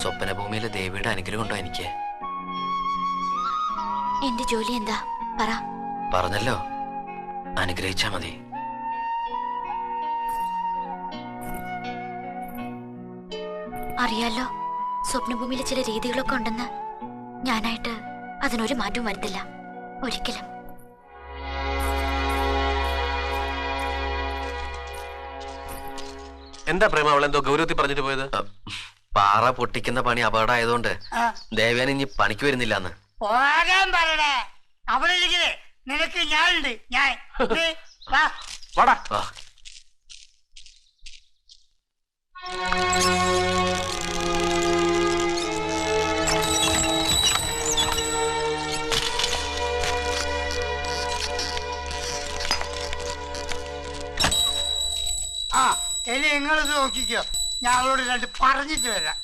സ്വപ്നഭൂമിയിലെ ദേവിയുടെ അനുഗ്രഹം ഉണ്ടോ എനിക്ക്? എന്റെ ജോലി എന്താ പറ. പറഞ്ഞല്ലോ, അനുഗ്രഹിച്ചാ മതി. അറിയാലോ, സ്വപ്നഭൂമിയിലെ ചില രീതികളൊക്കെ ഉണ്ടെന്ന്. ഞാനായിട്ട് അതിനൊരു മാറ്റവും വരുത്തില്ല, ഒരിക്കലും. എന്താ പ്രേമ അവളെന്തോ ഗൗരവത്തിൽ പറഞ്ഞിട്ട് പോയത്? പാറ പൊട്ടിക്കുന്ന പണി അപകടമായതുകൊണ്ട് ദേവയാനി ഇനി പണിക്ക് വരുന്നില്ലാന്ന്. നിനക്ക് ഞാനുണ്ട്. ഞാൻ വാടാ. ആ ഇനി നിങ്ങളിത് നോക്കിക്കോ, ഞാൻ അവളോട് രണ്ട് പറഞ്ഞിട്ട് വരാം.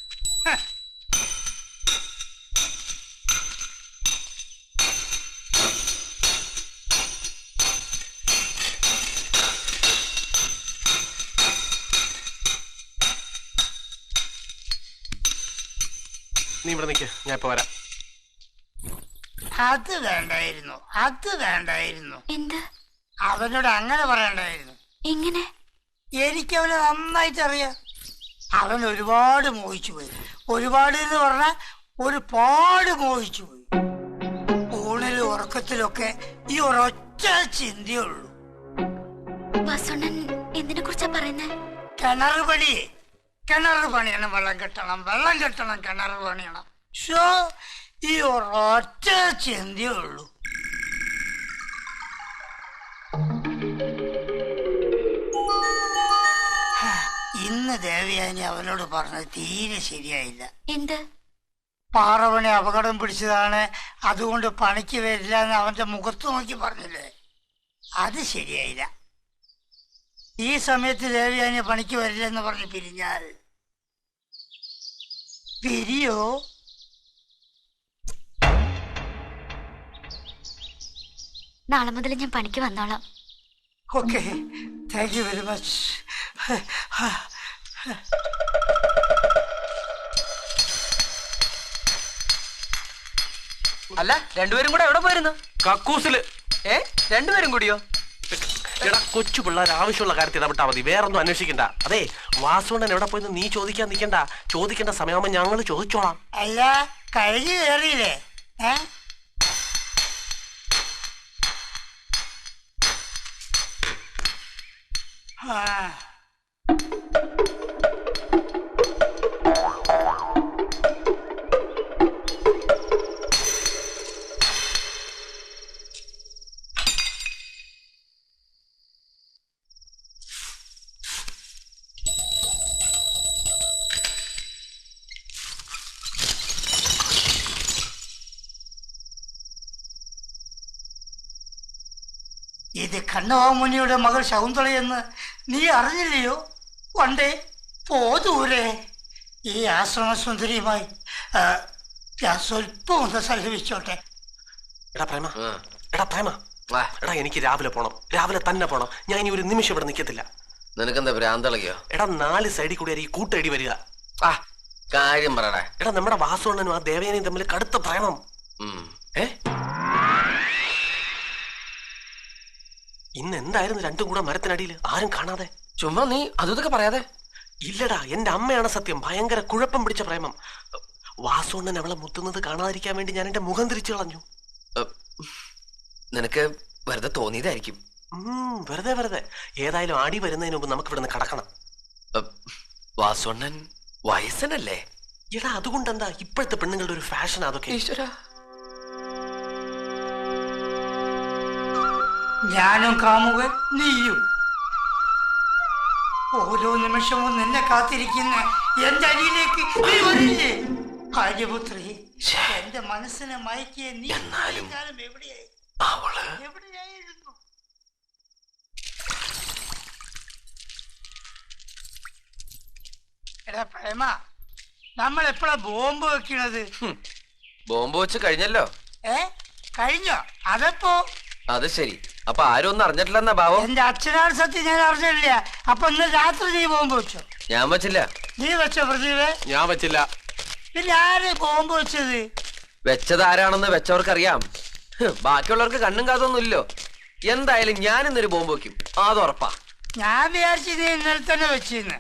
നീ ഇവിടെ നിൽക്ക്, ഞാൻ ഇപ്പൊ വരാം. അത് വേണ്ടായിരുന്നു, അത് വേണ്ടായിരുന്നു. എന്ത്? അവനോട് അങ്ങനെ പറയണ്ടായിരുന്നു. എങ്ങനെ? എനിക്ക് അവനെ നന്നായിട്ട് അറിയാം. അവൻ ഒരുപാട് മോഹിച്ചു പോയി. ഒരുപാട് എന്ന് പറഞ്ഞാൽ ഒരുപാട് മോഹിച്ചു പോയി. ഊണിലും ഉറക്കത്തിലൊക്കെ ഈ ഒരൊറ്റ ചിന്തയുള്ളൂ. വസുണ്ണൻ എന്തിനെ കുറിച്ചാ പറയുന്നേ? കിണറ് പണി, കിണറ് പണിയണം, വെള്ളം കെട്ടണം, വെള്ളം കെട്ടണം, കിണറ് പണിയണം. ഷോ ഈ ഒരൊറ്റ ചിന്തയുള്ളൂ. ഇന്ന് ദേവയാനി അവനോട് പറഞ്ഞത് തീരെ ശരിയായില്ല. എന്ത്? പാറവണി അപകടം പിടിച്ചതാണ്, അതുകൊണ്ട് പണിക്ക് വരില്ല എന്ന് അവന്റെ മുഖത്ത് നോക്കി പറഞ്ഞില്ലേ, അത് ശരിയായില്ല. ഈ സമയത്ത് ദേവയാനി പണിക്ക് വരില്ല എന്ന് പറഞ്ഞ് പിരിഞ്ഞാൽ പിരിയോ? നാളെ മുതൽ ഞാൻ പണിക്ക് വന്നോളാം. Okay, thank you very much. അല്ല, രണ്ടുപേരും കൂടെ എവിടെ പോയിരുന്നു? കക്കൂസില്. രണ്ടുപേരും കൂടിയോ? എടാ, കൊച്ചു പിള്ളേർ ആവശ്യമുള്ള കാര്യത്തിൽ ഇടപെട്ടാ മതി, വേറൊന്നും അന്വേഷിക്കണ്ട. അതെ, വാസുണ്ണൻ എവിടെ പോയെന്ന് നീ ചോദിക്കാൻ നിൽക്കണ്ട. ചോദിക്കേണ്ട സമയമാകുമ്പോ ഞങ്ങൾ ചോദിച്ചോളാം. അല്ല, കഴിഞ്ഞു കയറിയില്ലേ? ഇത് കണ്ണവാമുനിയുടെ മകൾ ശകുന്തളയെന്ന് നീ അറിഞ്ഞില്ലയോ? പണ്ടേ പോതൂരെ ഈ ആശ്രമസുന്ദരിയുമായി ഞാൻ സ്വല്പം ഒന്ന് സഹവിച്ചോട്ടെ. എടാ പ്രേമ, എടാ പ്രേമ, എടാ എനിക്ക് രാവിലെ പോണം, രാവിലെ തന്നെ പോണം. ഞാൻ ഇനി ഒരു നിമിഷം ഇവിടെ നിൽക്കത്തില്ല. നിനക്കെന്താ ഭ്രാന്തളകിയോ? എടാ, 4 സൈഡിൽ കൂടി ഈ കൂട്ടടി വരിക. കാര്യം പറയടാ. എടാ, നമ്മുടെ വാസുണ്ണനും ആ ദേവയാനിയും തമ്മിൽ കടുത്ത പ്രേമം. ഇന്ന് എന്തായിരുന്നു രണ്ടും കൂടെ മരത്തിനടിയിൽ, ആരും കാണാതെ? ചുമ്മാ നീ അതൊക്കെ പറയാതെ. ഇല്ലടാ, എന്റെ അമ്മയാണ് സത്യം. ഭയങ്കര കുഴപ്പം പിടിച്ച പ്രേമം. വാസുണ്ണൻ അവളെ മുത്തുന്നത് കാണാതിരിക്കാൻ വേണ്ടി ഞാൻ എന്റെ മുഖം തിരിച്ചു കളഞ്ഞു. നിനക്ക് വെറുതെ തോന്നിയതായിരിക്കും. വെറുതെ വെറുതെ. ഏതായാലും ആടി വരുന്നതിന് മുമ്പ് നമുക്ക് ഇവിടുന്ന് കടക്കണം. വാസുണ്ണൻ വയസ്സനല്ലേ? എടാ, അതുകൊണ്ടെന്താ, ഇപ്പോഴത്തെ പെണ്ണുങ്ങളുടെ ഒരു ഫാഷൻ അതൊക്കെ. ഈശ്വരാ, ഞാനും കാമുകൻ, നീയും. ഓരോ നിമിഷവും നിന്നെ കാത്തിരിക്കുന്ന എന്റെ അരിയിലേക്ക് നീ വരില്ലേ? ആര്യപുത്രി, എന്റെ മനസ്സിനെ മയക്കിയ നീ എന്നാലും എവിടെയായി? അവള് എവിടെയായിരുന്നു? എടാ പ്രേമ, നമ്മൾ എപ്പോഴാ ബോംബ് വെക്കണത്? ബോംബ് വെച്ച് കഴിഞ്ഞല്ലോ. കഴിഞ്ഞോ? അതെപ്പോ? അത് ശരി. അപ്പൊ ആരും ഒന്നും അറിഞ്ഞിട്ടില്ലെന്നാ ഭാവം? എന്റെ അച്ഛനാണ് സത്യം, ഞാൻ അറിഞ്ഞില്ല. അപ്പൊ ഇന്ന് രാത്രി നീ ബോംബ് വെച്ചോ? ഞാൻ വെച്ചില്ല. നീ വെച്ചോ പ്രദീപേ? ഞാൻ വെച്ചില്ല. പിന്നെ ആരെ ബോംബ് വെച്ചത്? വെച്ചത് ആരാണെന്ന് വെച്ചവർക്കറിയാം. ബാക്കിയുള്ളവർക്ക് കണ്ണും കാതൊന്നും ഇല്ലോ. എന്തായാലും ഞാൻ ഇന്നൊരു ബോംബ് വെക്കും, അത് ഉറപ്പാ. ഞാൻ വിചാരിച്ചു നീ ഇന്നലെ തന്നെ വെച്ചിരുന്നു.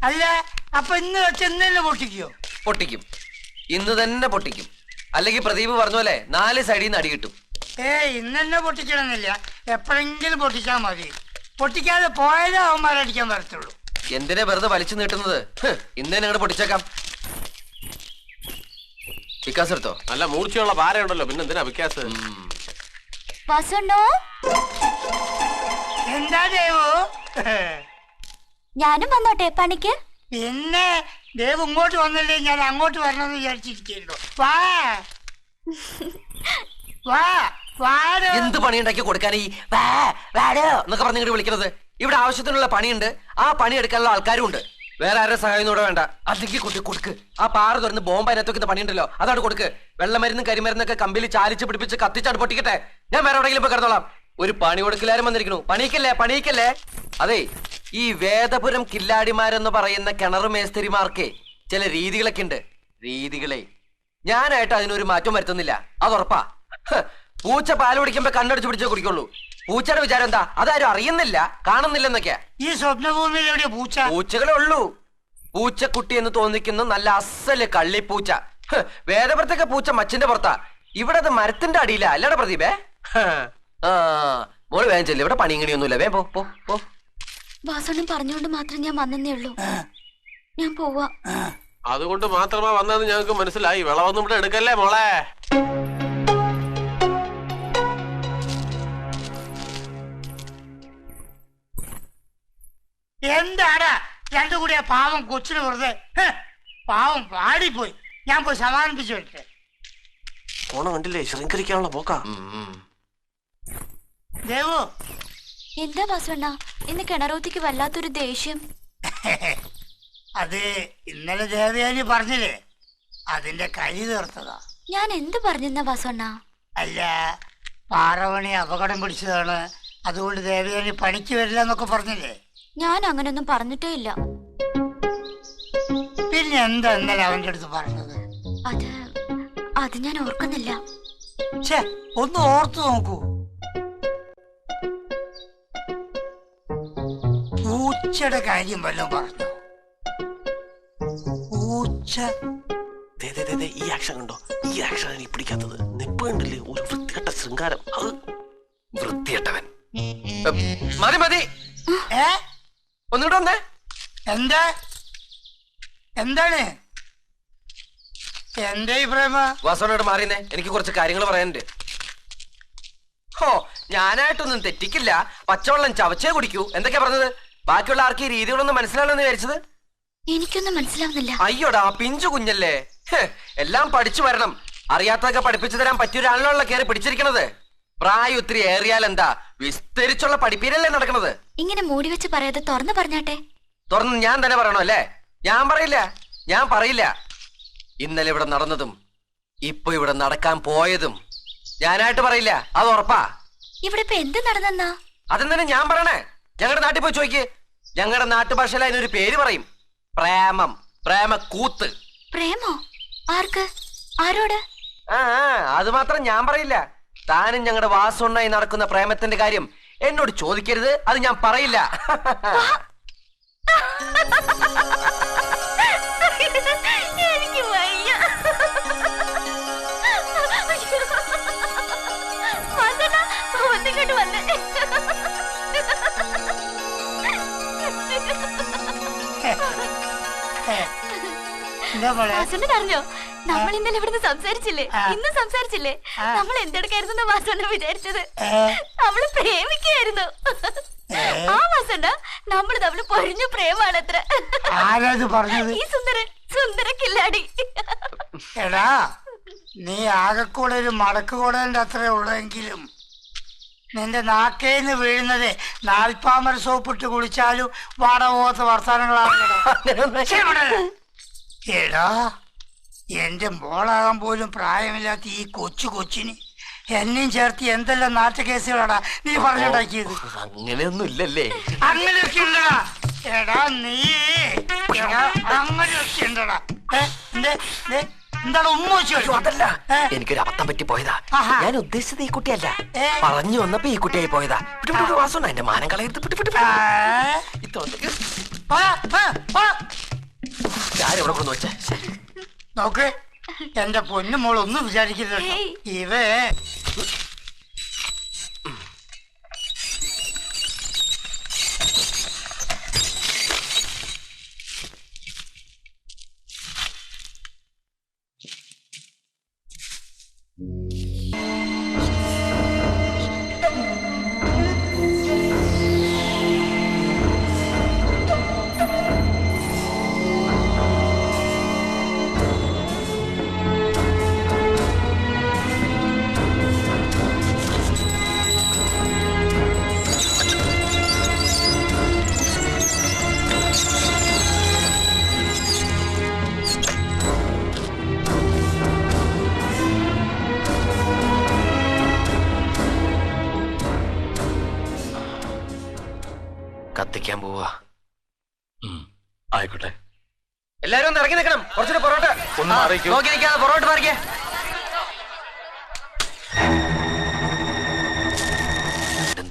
അല്ല, അപ്പൊ ഇന്ന് വെച്ച് ഇന്ന് തന്നെ പൊട്ടിക്കോ? പൊട്ടിക്കും, ഇന്ന് തന്നെ പൊട്ടിക്കും. അല്ലെങ്കിൽ പ്രദീപ് പറഞ്ഞ പോലെ 4 സൈഡിൽ നിന്ന് അടി കിട്ടും. ഇന്ന് തന്നെ പൊട്ടിക്കണമെന്നില്ല, എപ്പോഴെങ്കിലും പൊട്ടിച്ചാൽ മതി. പൊട്ടിക്കാതെ പോയാലേ അവന്മാരടിക്കാൻ വരത്തുള്ളൂ. എന്തിനാ വെറുതെ വലിച്ചു നീട്ടുന്നത്? ഇന്ന് തന്നെ അങ്ങോട്ട് പൊട്ടിച്ചേക്കാം. വിക്കാസ് എടുത്തോ. നല്ല മൂർച്ചയുള്ള പാരയുണ്ടല്ലോ, പിന്നെ എന്തിനാ വിക്കാസ്? വാസുണ്ണോ, എന്താ ദേവു? ഞാനും വന്നോട്ടെ പണിക്ക്? പിന്നെ ദേവ് ഇങ്ങോട്ട് വന്നില്ലേ, ഞാൻ അങ്ങോട്ട് വരണമെന്ന് വിചാരിച്ചിരിക്കുന്നു. വാ വാ വാടോ. എന്ത് പണിയുണ്ടാക്കി കൊടുക്കാൻ ഈ എന്നൊക്കെ പറഞ്ഞിട്ട് വിളിക്കുന്നത്? ഇവിടെ ആവശ്യത്തിനുള്ള പണിയുണ്ട്, ആ പണി എടുക്കാനുള്ള ആൾക്കാരും ഉണ്ട്. വേറെ ആരുടെ സഹായം കൂടെ വേണ്ട. അല്ലെങ്കിൽ കൊടുക്ക്. ആ പാറ തുറന്ന് ബോംബ് അതിനകത്തൊക്കെ പണിയുണ്ടല്ലോ, അതാണ് കൊടുക്ക്. വെള്ളമരുന്നും കരിമരുന്നൊക്കെ കമ്പിൽ ചാലിച്ച് പിടിപ്പിച്ച് കത്തിച്ചാണ് പൊട്ടിക്കട്ടെ. ഞാൻ വേറെ എവിടെയെങ്കിലും പോയി കിടന്നോളാം. ഒരു പണി കൊടുക്കലാരും വന്നിരിക്കണു. പണിക്കല്ലേ. അതെ, ഈ വേദപുരം കില്ലാടിമാരെന്ന് പറയുന്ന കിണർ മേസ്തിരിമാർക്ക് ചില രീതികളൊക്കെ ഉണ്ട്. രീതികളെ ഞാനായിട്ട് അതിനൊരു മാറ്റം വരുത്തുന്നില്ല, അതുറപ്പാ. പൂച്ച പാല് കുടിക്കുമ്പോ കണ്ണടിച്ച് പിടിച്ചേ കുടിക്കുള്ളൂ. പൂച്ചയുടെ വിചാരം എന്താ? അതാരും അറിയുന്നില്ല, കാണുന്നില്ലെന്നൊക്കെയാ. ഈ സ്വപ്നഭൂമിയിൽ എവിടെയാ പൂച്ച? പൂച്ചകളെ ഉള്ളൂ. പൂച്ചക്കുട്ടി എന്ന് തോന്നിക്കുന്ന നല്ല അസല് കള്ളിപ്പൂച്ച. വേദപുരത്തൊക്കെ പൂച്ച മച്ചിന്റെ പുറത്താ, ഇവിടെ അത് മരത്തിന്റെ അടിയിലാ. അല്ലടാ പ്രദീപേ? ആ, മോള് വേഗം ചെല്ലു, ഇവിടെ പണി ഇങ്ങനെയൊന്നുമില്ല. വേ പോ. വാസുണ്ണൻ പറഞ്ഞുകൊണ്ട് മാത്രം ഞാൻ വന്നേ ഉള്ളൂ. ഞാൻ പോവാ. അതുകൊണ്ട് മാത്രമാ വന്നതെന്ന് ഞങ്ങൾക്ക് മനസ്സിലായി. വിളവൊന്നും ഇവിടെ എടുക്കല്ലേ മോളെ. എന്താടാ രണ്ടു കൂടിയ പാവം കൊച്ചിന് വെറുതെ? പാവം പാടിപ്പോയി. ഞാൻ പോയി സമാധാനിപ്പിച്ചു വരട്ടെ. ഓണം കണ്ടില്ലേ, ശൃംഖരിക്കാനുള്ള പോക്കാ. ദേവു, എന്താ വാസുണ്ണ ഇന്ന് കിണറൂത്തിക്ക് വല്ലാത്തൊരു ദേഷ്യം? അത് ഇന്നലെ ദേവയാനി പറഞ്ഞില്ലേ, അതിന്റെ കരി തീർത്തതാ. ഞാൻ എന്ത് പറഞ്ഞെന്നാ വാസുണ്ണ? അല്ല, പാറവണി അപകടം പിടിച്ചതാണ്, അതുകൊണ്ട് ദേവയാനി പണിക്ക് വരില്ല എന്നൊക്കെ പറഞ്ഞില്ലേ? ഞാൻ അങ്ങനൊന്നും പറഞ്ഞിട്ടേ ഇല്ല. പിന്നെ എന്താ ഇന്നലെ അവന്റെ അടുത്ത് പറഞ്ഞത്? അത് ഞാൻ ഓർക്കുന്നില്ല. ഒന്ന് ഓർത്തു നോക്കൂ. പൂച്ചയുടെ കാര്യം വല്ലതും പറഞ്ഞു? പൂച്ച ഈ ആക്ഷൻ കണ്ടോ? ഈ ആക്ഷൻ എനിക്ക് പിടിക്കാത്തത്. നെപ്പ് കണ്ടില്ലേ, ഒരു വൃത്തികെട്ട ശൃംഗാരം. വൃത്തികെട്ടവൻ. മതി ഒന്നുകൂടെ വന്നേ. എന്താണ് എന്റെ പ്രേമ? വാസവനോട് മാറിയെന്നേ, എനിക്ക് കുറച്ച് കാര്യങ്ങൾ പറയാനുണ്ട്. ഞാനായിട്ടൊന്നും തെറ്റിക്കില്ല, പച്ചവെള്ളം ചവച്ചേ കുടിക്കൂ. എന്തൊക്കെയാ പറഞ്ഞത്? ബാക്കിയുള്ള ആർക്ക് ഈ രീതികളൊന്നും മനസ്സിലാണെന്ന് വിചാരിച്ചത്? എനിക്കൊന്നും മനസ്സിലാവുന്നില്ല. അയ്യോടാ, പിഞ്ചു കുഞ്ഞല്ലേ. എല്ലാം പഠിച്ചു വരണം. അറിയാത്തതൊക്കെ പഠിപ്പിച്ചു തരാൻ പറ്റിയൊരാളിലുള്ള കയറി പിടിച്ചിരിക്കണത്. പ്രായം ഒത്തിരി ഏറിയാൽ എന്താ, വിസ്തരിച്ചുള്ള പഠിപ്പീരല്ലേ നടക്കണത്. ഇങ്ങനെ മൂടി വെച്ച് പറയാതെ തുറന്നു പറഞ്ഞാട്ടെ. തുറന്ന് ഞാൻ തന്നെ പറയണോ? അല്ലേ, ഞാൻ പറയില്ല. ഇന്നലെ ഇവിടെ നടന്നതും ഇപ്പൊ ഇവിടെ നടക്കാൻ പോയതും ഞാനായിട്ട് പറയില്ല, അത് ഉറപ്പാ. ഇവിടെ ഇപ്പൊ എന്ത് നടന്നെന്നാ? അതെന്തിനാ ഞാൻ പറയണേ? ഞങ്ങളുടെ നാട്ടിൽ പോയി ചോദിക്ക്. ഞങ്ങളുടെ നാട്ടുഭാഷയിൽ അതിനൊരു പേര് പറയും, പ്രേമം. പ്രേമക്കൂത്ത്. പ്രേമോ? ആർക്ക്? ആരോട്? അത് മാത്രം ഞാൻ പറയില്ല. താനും ഞങ്ങളുടെ വാസുണ്ണായി നടക്കുന്ന പ്രേമത്തിന്റെ കാര്യം എന്നോട് ചോദിക്കരുത്, അത് ഞാൻ പറയില്ല. എനിക്ക് വയ്യ. ഒന്നിങ്ങോട്ട് വന്നേ. അറിഞ്ഞോ, നമ്മൾ ഇന്നലെ ഇവിടുന്ന് സംസാരിച്ചില്ലേ? ഇന്ന് സംസാരിച്ചില്ലേ? നമ്മൾ എന്തെടുക്കായിരുന്നു വാസണ്ണ വിചാരിച്ചത്? നമ്മള് പ്രേമിക്കായിരുന്നു. ആ വാസണ്ണ നമ്മൾ തമ്മിൽ പൊഴിഞ്ഞ പ്രേമാണത്ര. ഈ സുന്ദര കില്ലാടി. എടാ, നീ ആകെക്കൂടെ ഒരു മടക്ക് കൂടലിന്റെ അത്രേ ഉള്ളെങ്കിലും നിന്റെ നാക്കേന്ന് വീഴുന്നത് 40 സോപ്പിട്ട് കുളിച്ചാലും വാടപോകാത്ത വർത്താനങ്ങളാണല്ലോ. എടാ, എന്റെ മോളാകാൻ പോലും പ്രായമില്ലാത്ത ഈ കൊച്ചിന് എന്നെയും ചേർത്ത് എന്തെല്ലാം നാട്ടുകേസുകളാടാ നീ പറഞ്ഞുണ്ടാക്കിയത്. അങ്ങനെയൊന്നും ഇല്ലല്ലേ? അങ്ങനെയൊക്കെ ഉണ്ടടാ. എടാ നീ അങ്ങനെയൊക്കെ ഉണ്ടടാ. എന്താണ് ഉമ്മ വെച്ച് അയ്യോ, അതല്ല എനിക്കൊരു അബദ്ധം പറ്റി പോയതാ. ആഹാ. ഞാൻ ഉദ്ദേശിച്ചത് ഈ കുട്ടിയല്ല. ഏ? പറഞ്ഞു വന്നപ്പോ ഈ കുട്ടിയായി പോയതാ. വാസോണ്ട എന്റെ മാനം കളയരുത്. ആരെവിടെ കൊണ്ടു വെച്ചേ? നോക്ക് എന്റെ പൊന്നു മോൾ ഒന്നും വിചാരിക്കരുത് കേട്ടോ. ഹേയ്. ഇവേ കത്തിക്കാൻ പോവാ. ആയിക്കോട്ടെ. എല്ലാരും ഒന്ന് ഇറങ്ങി നിൽക്കണം. കുറച്ചൊരു പൊറോട്ട ഒന്ന് മാറിക്കൂ. നോക്കി നിൽക്കാതെ പൊറോട്ട മാറിക്കേ.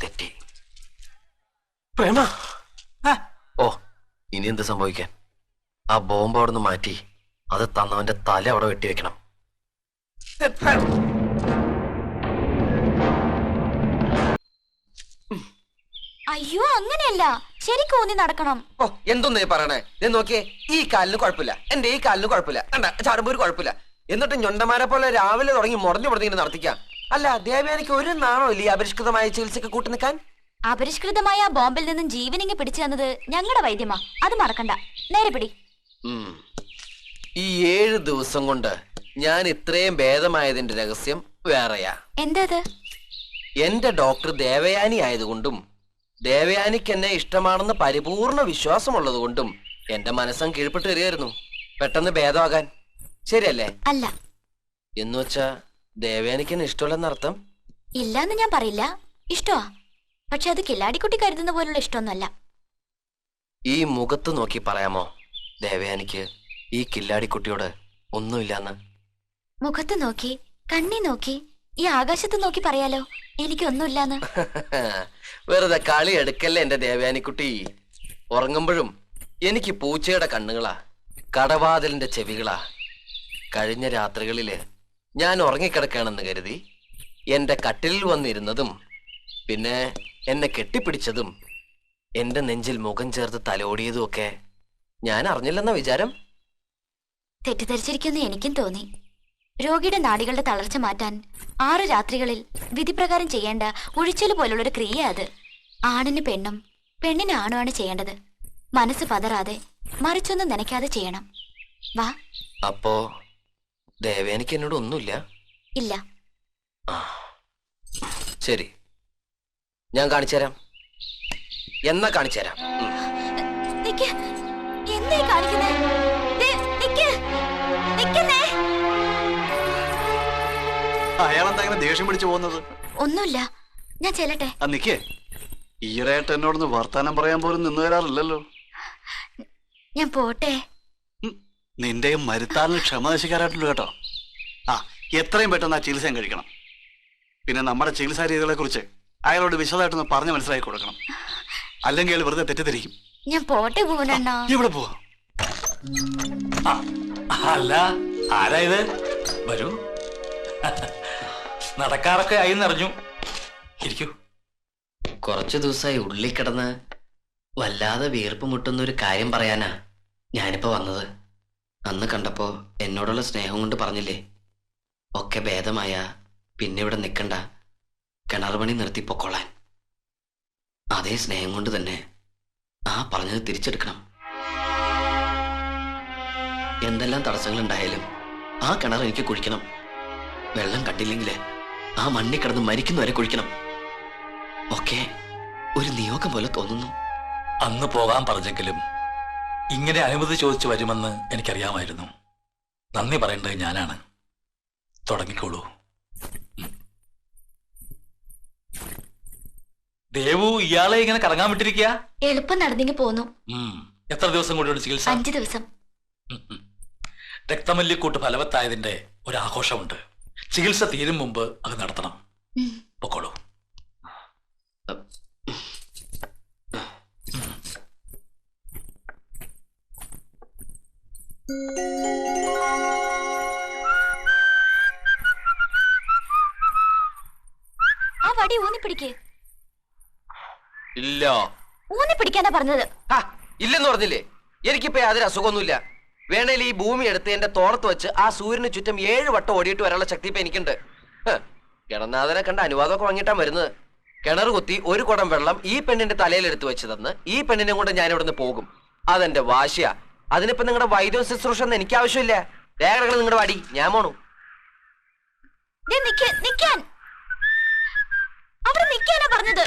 തെറ്റി പ്രേമ. ആ, ഓ ഇനി എന്ത് സംഭവിക്കാൻ? ആ ബോംബ് അവിടെ നിന്ന് മാറ്റി അത് തന്നവന്റെ തല അവിടെ വെട്ടിവെക്കണം. അയ്യോ അങ്ങനെയല്ല, ശരിക്കും ഊന്നി നടക്കണം. ഓ എന്തൊന്നേ പറയണേ. ഞാൻ നോക്കിയേ, ഈ കാലിന് കുഴപ്പമില്ല, എന്റെ ഈ കാലിന് കുഴപ്പമില്ല, കണ്ട ചാടുമ്പോ ഒരു കുഴപ്പമില്ല. എന്നിട്ട് ഞൊണ്ടമാരെ പോലെ രാവിലെ തുടങ്ങി മുടഞ്ഞു മുടഞ്ഞിങ്ങനെ നടത്തിക്കാം. അല്ല ദേവയാനിക്ക് ഒരു നാണോ ഇല്ല ഈ അപരിഷ്കൃതമായ ചികിത്സക്ക് കൂട്ടി നിൽക്കാൻ? അപരിഷ്കൃതമായ ആ ബോംബിൽ നിന്നും ജീവനിങ്ങ് പിടിച്ചു തന്നത് ഞങ്ങളുടെ വൈദ്യമാ, അത് മറക്കണ്ട. നേരെ പിടി. ഈ 7 ദിവസം കൊണ്ട് ഞാൻ ഇത്രയും ഭേദമായതിന്റെ രഹസ്യം വേറെയാ. എന്താ അത്? എന്റെ ഡോക്ടർ ദേവയാനി ആയതുകൊണ്ടും ദേവയാനിക്ക് എന്നെ ഇഷ്ടമാണെന്ന് പരിപൂർണ വിശ്വാസമുള്ളത് കൊണ്ടും എന്റെ മനസ്സം കീഴ്പ്പെട്ട് വരികയായിരുന്നു പെട്ടെന്ന് ഭേദമാകാൻ. ശരിയല്ലേ? അല്ല. എന്ന് വെച്ചാ ദേവയാനിക്ക് എന്നെ ഇഷ്ടമല്ലെന്നർത്ഥം? ഇല്ലാന്ന് ഞാൻ പറയില്ല, ഇഷ്ടമാ. പക്ഷെ അത് കില്ലാടിക്കുട്ടി കരുതുന്ന പോലുള്ള ഇഷ്ടമൊന്നുമല്ല. ഈ മുഖത്ത് നോക്കി പറയാമോ ദേവയാനിക്ക് ഈ കില്ലാടിക്കുട്ടിയോട് ഒന്നുമില്ലാന്ന്? മുഖത്ത് നോക്കി, കണ്ണി നോക്കി, ഈ ആകാശത്ത് നോക്കി പറയാലോ എനിക്കൊന്നുമില്ലാന്ന്. വെറുതെ കളി എടുക്കല്ലേ എന്റെ ദേവയാനിക്കുട്ടി. ഉറങ്ങുമ്പോഴും എനിക്ക് പൂച്ചയുടെ കണ്ണുകളാ, കടവാതിലിന്റെ ചെവികളാ. കഴിഞ്ഞ രാത്രികളില് ഞാൻ ഉറങ്ങിക്കിടക്കുകയാണെന്ന് കരുതി എന്റെ കട്ടിലിൽ വന്നിരുന്നതും പിന്നെ എന്നെ കെട്ടിപ്പിടിച്ചതും എന്റെ നെഞ്ചിൽ മുഖം ചേർത്ത് തലോടിയതും ഒക്കെ ഞാൻ അറിഞ്ഞില്ലെന്ന വിചാരം? തെറ്റിദ്ധരിച്ചിരിക്കുമെന്ന് എനിക്കും തോന്നി. രോഗിയുടെ നാഡികളുടെ തളർച്ച മാറ്റാൻ 6 രാത്രികളിൽ വിധിപ്രകാരം ചെയ്യേണ്ട ഉഴിച്ചല് പോലുള്ളൊരു ക്രിയ അത്. ആണിന് പെണ്ണും പെണ്ണിന് ആണുമാണ് ചെയ്യേണ്ടത്. മനസ്സ് പതറാതെ മറിച്ചൊന്നും നനയ്ക്കാതെ ചെയ്യണം. വാ. അപ്പോ ദേവയാനിക്ക് എന്നോട് ഒന്നുമില്ല? ഇല്ല. ശരി, ഞാൻ കാണിച്ചു തരാം. എന്നാ കാണിച്ചു തരാം. നിക്ക്. എന്താ ഈ കാണിക്കുന്നെ? ദേ, നിക്ക്. നിക്കുന്നേ. അയാളെന്താ അങ്ങനെ ദേഷ്യം പിടിച്ചു പോകുന്നത്? ഒന്നുമില്ല, ഞാൻ ചെല്ലട്ടെ. നിക്കേ, ഈയിടെയായിട്ട് എന്നോടൊന്ന് വർത്താനം പറയാൻ പോലും നിന്ന് തരാറില്ലല്ലോ. ഞാൻ പോട്ടെ. നിന്റെയും മരുത്താറിന് ക്ഷമ നശിക്കാറായിട്ടുള്ളൂ കേട്ടോ. എത്രയും പെട്ടെന്ന് ആ ചികിത്സ കഴിക്കണം. പിന്നെ നമ്മുടെ ചികിത്സാ രീതികളെ കുറിച്ച് അയാളോട് വിശദമായിട്ടൊന്ന് പറഞ്ഞ് മനസ്സിലാക്കി കൊടുക്കണം. അല്ലെങ്കിൽ അയാൾ വെറുതെ തെറ്റിദ്ധരിക്കും. ഞാൻ പോട്ടെ പൂവനണ്ണ. ഇവിടെ പോവാ. അല്ല, ആരാ ഇത്? വരൂ. നടക്കാറൊക്കെ ആയി നിറഞ്ഞു. ഇരിക്കൂ. കുറച്ചു ദിവസമായി ഉള്ളിൽ കിടന്ന് വല്ലാതെ വീർപ്പ് മുട്ടുന്ന ഒരു കാര്യം പറയാനാ ഞാനിപ്പോ വന്നത്. അന്ന് കണ്ടപ്പോ എന്നോടുള്ള സ്നേഹം കൊണ്ട് പറഞ്ഞില്ലേ, ഒക്കെ ഭേദമായ പിന്നെ ഇവിടെ നിൽക്കണ്ട, കിണറുപണി നിർത്തി പൊക്കോളാൻ. അതേ സ്നേഹം കൊണ്ട് തന്നെ ആ പറഞ്ഞത് തിരിച്ചെടുക്കണം. എന്തെല്ലാം തടസ്സങ്ങളുണ്ടായാലും ആ കിണർ എനിക്ക് കുഴിക്കണം. വെള്ളം കണ്ടില്ലെങ്കിൽ ആ മണ്ണിൽ കിടന്ന് മരിക്കുന്നവരെ കുഴിക്കണം. ഒക്കെ ഒരു നിയോഗം പോലെ തോന്നുന്നു. അന്ന് പോകാൻ പറഞ്ഞെങ്കിലും ഇങ്ങനെ അനുമതി ചോദിച്ചു വരുമെന്ന് എനിക്കറിയാമായിരുന്നു. നന്ദി പറയേണ്ടത് ഞാനാണ്. തുടങ്ങിക്കോളൂ. ദേവു ഇയാളെ ഇങ്ങനെ കറങ്ങാൻ വിട്ടിരിക്കുക? എളുപ്പം നടന്നെങ്കിൽ പോന്നു. എത്ര ദിവസം കൂടിയുള്ള ചികിത്സ? 5 ദിവസം. രക്തമല്ലിക്കൂട്ട് ഫലവത്തായതിന്റെ ഒരു ആഘോഷമുണ്ട്. ചികിത്സ തീരും മുമ്പ് അത് നടത്തണം. പൊക്കോളൂ. ആ വടി ഊന്നിപ്പിടിക്കേ. ഇല്ല. ഊന്നിപ്പിടിക്കാനാ പറഞ്ഞത്. ഇല്ലെന്ന് പറഞ്ഞില്ലേ? എനിക്കിപ്പോ യാതൊരു അസുഖമൊന്നുമില്ല. വേണേൽ ഈ ഭൂമി എടുത്ത് എന്റെ തോളത്ത് വെച്ച് ആ സൂര്യന് ചുറ്റും 7 വട്ടം ഓടിയിട്ട് വരാനുള്ള ശക്തി ഇപ്പൊ എനിക്കുണ്ട്. കിണനാഥനെ കണ്ട അനുവാദമൊക്കെ വാങ്ങിയിട്ടാ വരുന്നത്. കിണർ കുത്തി ഒരു കുടം വെള്ളം ഈ പെണ്ണിന്റെ തലയിൽ എടുത്തു വെച്ച് തന്ന് ഈ പെണ്ണിനെ കൊണ്ട് ഞാൻ ഇവിടുന്ന് പോകും. അതെന്റെ വാശിയാ. അതിനിപ്പോ നിങ്ങളുടെ വൈദ്യ ശുശ്രൂഷ ഒന്നും എനിക്ക് ആവശ്യമില്ല. രേഖകൾ നിങ്ങളുടെ വടി, ഞാൻ പോണു. അവിടെ നിൽക്കാനാ പറഞ്ഞത്.